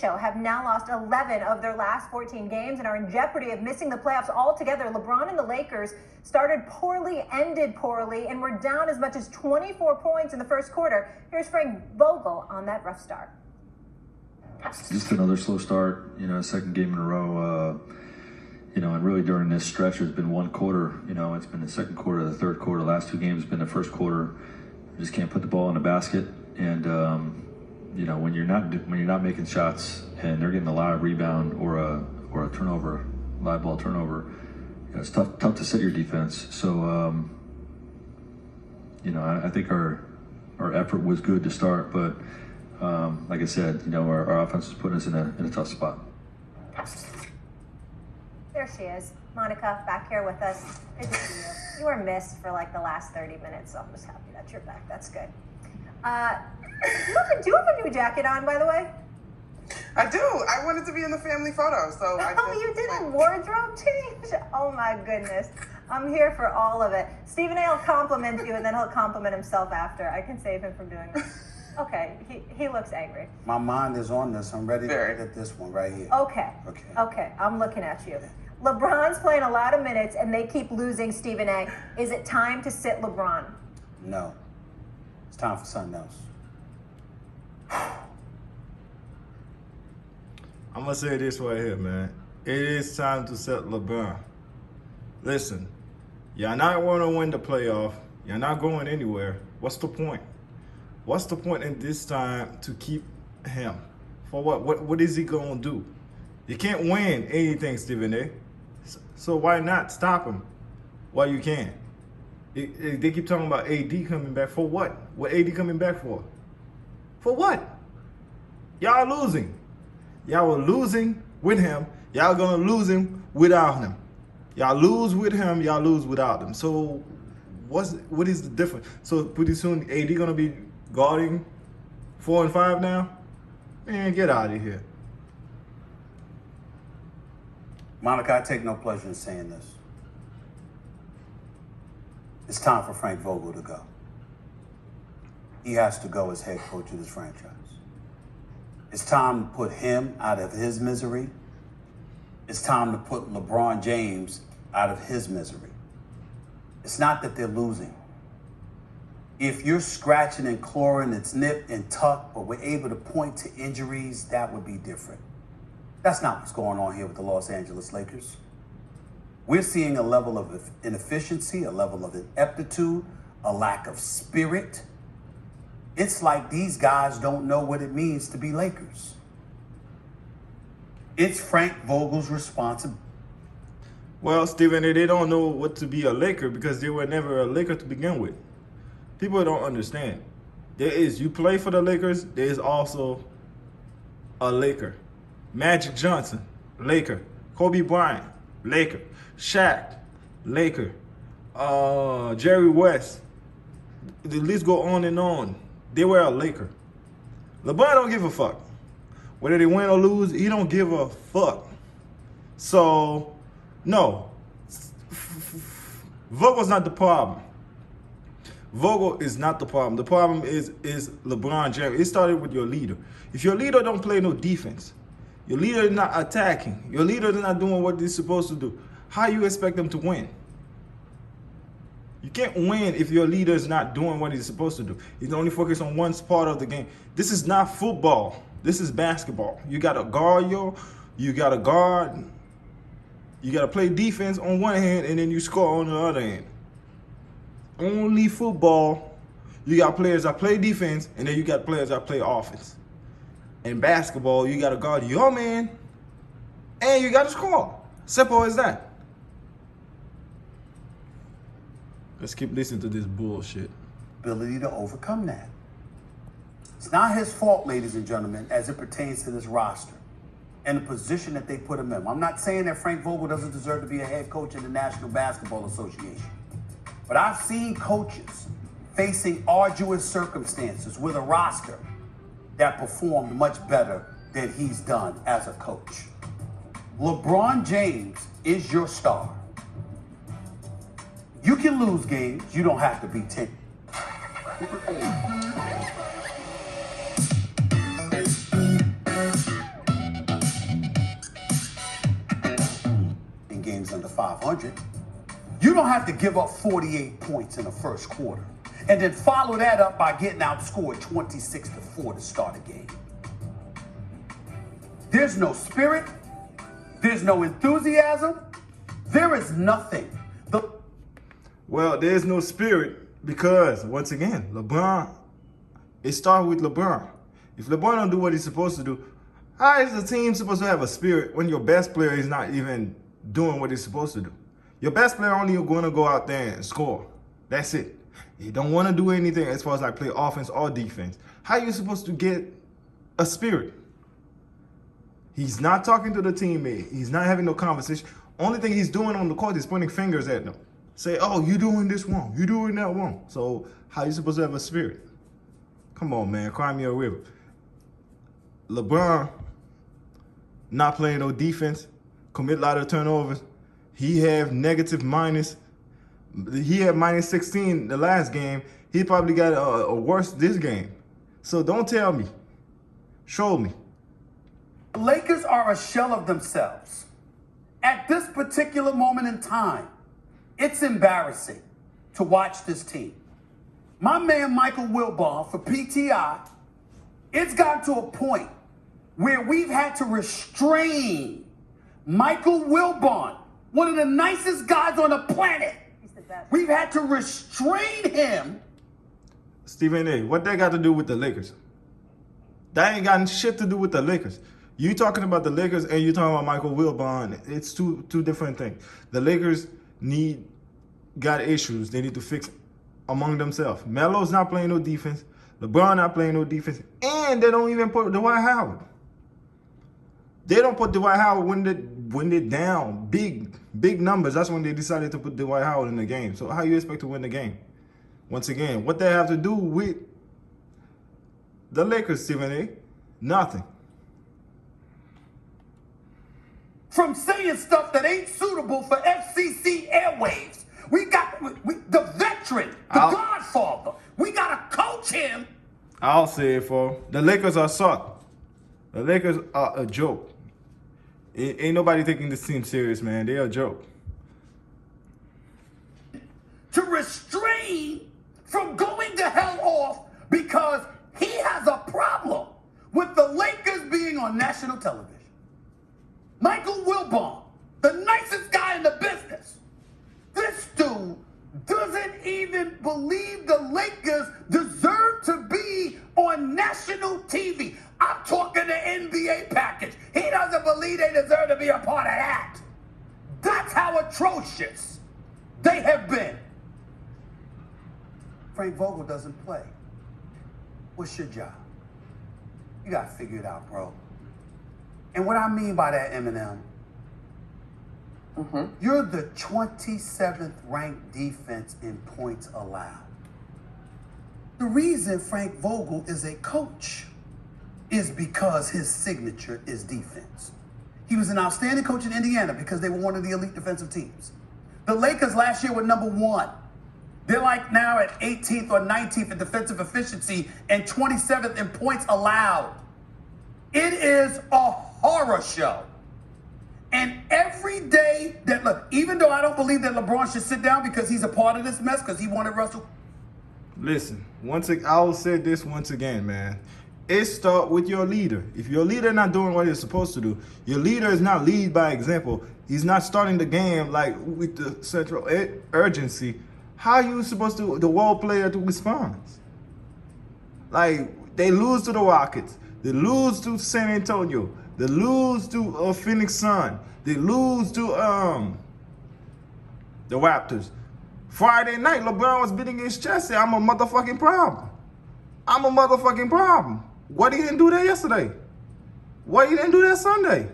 show have now lost 11 of their last 14 games and are in jeopardy of missing the playoffs altogether. LeBron and the Lakers started poorly, ended poorly, and were down as much as 24 points in the first quarter. Here's Frank Vogel on that rough start. Just another slow start, second game in a row. And really during this stretch, there's been one quarter. It's been the second quarter, the third quarter. Last two games have been the first quarter. You just can't put the ball in the basket. And when you're not making shots and they're getting a lot of rebound or a turnover, live ball turnover, it's tough to set your defense. So I think our effort was good to start, but like I said, our offense is putting us in a tough spot. There she is, Monica, back here with us. Good to see you. You were missed for like the last 30 minutes, so I'm just happy that you're back. That's good. Do you have a new jacket on, by the way? I do. I wanted to be in the family photo, so you did a wardrobe change? Oh my goodness. I'm here for all of it. Stephen A will compliment you, and then he'll compliment himself after. I can save him from doing that. Okay, he looks angry. My mind is on this. I'm ready to get this one right here. Okay, I'm looking at you. LeBron's playing a lot of minutes, and they keep losing, Stephen A. Is it time to sit LeBron? No. It's time for something else. I'm going to say this right here, man. It is time to set LeBron. Listen, you're not going to win the playoff. You're not going anywhere. What's the point? What's the point in this time to keep him? For what? What is he going to do? You can't win anything, Stephen A. So why not stop him while you can? They keep talking about AD coming back. For what? What AD coming back for? For what? Y'all losing. Y'all were losing with him. Y'all gonna lose him without him. Y'all lose with him. Y'all lose without him. So what is the difference? So pretty soon AD gonna be guarding 4 and 5 now? Man, get out of here. Monica, I take no pleasure in saying this. It's time for Frank Vogel to go. He has to go as head coach of this franchise. It's time to put him out of his misery. It's time to put LeBron James out of his misery. It's not that they're losing. If you're scratching and clawing, it's nip and tuck, but we're able to point to injuries, that would be different. That's not what's going on here with the Los Angeles Lakers. We're seeing a level of inefficiency, a level of ineptitude, a lack of spirit. It's like these guys don't know what it means to be Lakers. It's Frank Vogel's responsibility. Well, Stephen, they don't know what to be a Laker because they were never a Laker to begin with. People don't understand. You play for the Lakers, there is also a Laker. Magic Johnson, Laker. Kobe Bryant, Laker. Shaq, Laker. Jerry West. The list go on and on. They were a Laker. LeBron don't give a fuck. Whether they win or lose, he don't give a fuck. So, no. Vogel's not the problem. Vogel is not the problem. The problem is LeBron James. It started with your leader. If your leader don't play no defense, your leader is not attacking, your leader is not doing what he's supposed to do, how you expect them to win? You can't win if your leader is not doing what he's supposed to do. He's only focused on one part of the game. This is not football. This is basketball. You got to guard you got to guard. You got to play defense on one hand and then you score on the other hand. Only football, you got players that play defense and then you got players that play offense. In basketball, you got to guard your man and you got to score. Simple as that. Let's keep listening to this bullshit. Ability to overcome that. It's not his fault, ladies and gentlemen, as it pertains to this roster and the position that they put him in. I'm not saying that Frank Vogel doesn't deserve to be a head coach in the National Basketball Association. But I've seen coaches facing arduous circumstances with a roster that performed much better than he's done as a coach. LeBron James is your star. You can lose games. You don't have to be 10. series under 500. You don't have to give up 48 points in the first quarter and then follow that up by getting outscored 26-4 to start a game. There's no spirit. There's no enthusiasm. There is nothing. Well, there's no spirit because, once again, LeBron, it started with LeBron. If LeBron don't do what he's supposed to do, how is the team supposed to have a spirit when your best player is not even doing what he's supposed to do? Your best player only going to go out there and score. That's it. He don't want to do anything as far as like play offense or defense. How are you supposed to get a spirit? He's not talking to the teammate. He's not having no conversation. Only thing he's doing on the court is pointing fingers at them. Say, oh, you doing this wrong. You doing that wrong. So how you supposed to have a spirit? Come on, man. Cry me a river. LeBron not playing no defense, commit a lot of turnovers. He have negative minus. He had minus 16 the last game. He probably got a worse this game. So don't tell me. Show me. The Lakers are a shell of themselves. At this particular moment in time, it's embarrassing to watch this team. My man Michael Wilbon for PTI, it's gotten to a point where we've had to restrain Michael Wilbon, one of the nicest guys on the planet. He's the best. We've had to restrain him. Stephen A., what that got to do with the Lakers? That ain't got shit to do with the Lakers. You talking about the Lakers and you talking about Michael Wilbon. It's two different things. The Lakers got issues they need to fix among themselves. Melo's not playing no defense. LeBron not playing no defense. And they don't even put Dwight Howard. They don't put Dwight Howard when they're down big numbers. That's when they decided to put Dwight Howard in the game. So how you expect to win the game? Once again, what they have to do with the Lakers, Stephen A? Nothing. From saying stuff that ain't suitable for FCC airwaves. We got the veteran, the Godfather. We got to coach him. I'll say it for the Lakers are suck. The Lakers are a joke. Ain't nobody taking this team serious, man. They're a joke. To restrain from going to hell off because he has a problem with the Lakers being on national television. Michael Wilbon, the nicest guy in the business. This dude doesn't even believe the Lakers deserve to be on national TV. I'm talking the NBA package. He doesn't believe they deserve to be a part of that. That's how atrocious they have been. Frank Vogel doesn't play. What's your job? You got to figure it out, bro. And what I mean by that, Eminem, you're the 27th ranked defense in points allowed. The reason Frank Vogel is a coach is because his signature is defense. He was an outstanding coach in Indiana because they were one of the elite defensive teams. The Lakers last year were number 1. They're like now at 18th or 19th in defensive efficiency and 27th in points allowed. It is a horror show. And every day that, look, even though I don't believe that LeBron should sit down because he's a part of this mess because he wanted Russell. Listen, I will say this once again, man. It starts with your leader. If your leader not doing what he's supposed to do, your leader is not lead by example. He's not starting the game like with the central urgency. How are you supposed to, the role player to respond? Like, they lose to the Rockets. They lose to San Antonio. They lose to Phoenix Sun. They lose to the Raptors. Friday night, LeBron was beating his chest saying, I'm a motherfucking problem. I'm a motherfucking problem. What he didn't do that yesterday? What he didn't do that Sunday?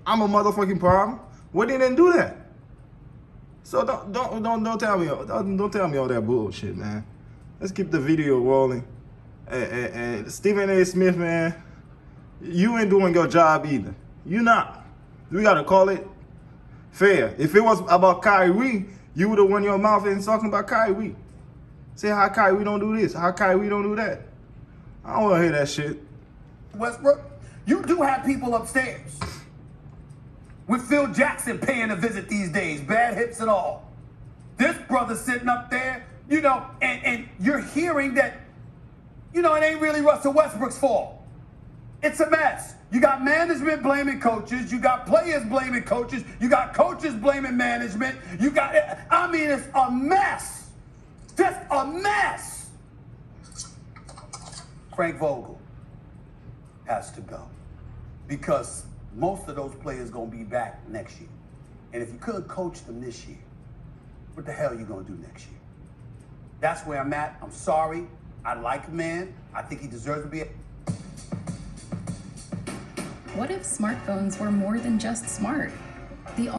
I'm a motherfucking problem. What he didn't do that? So don't tell me all that bullshit, man. Let's keep the video rolling. And Stephen A. Smith, man, you ain't doing your job either. You not. We gotta call it fair. If it was about Kyrie, you would have won your mouth and talking about Kyrie. Say how Kyrie don't do this, how Kyrie don't do that. I don't want to hear that shit. Westbrook, you do have people upstairs. with Phil Jackson paying a visit these days, bad hips and all. This brother sitting up there, you know, and you're hearing that, you know, it ain't really Russell Westbrook's fault. It's a mess. You got management blaming coaches. You got players blaming coaches. You got coaches blaming management. You got, I mean, it's a mess. Just a mess. Frank Vogel has to go because most of those players going to be back next year. And if you couldn't coach them this year, what the hell are you going to do next year? That's where I'm at. I'm sorry. I like the man. I think he deserves to be. What if smartphones were more than just smart?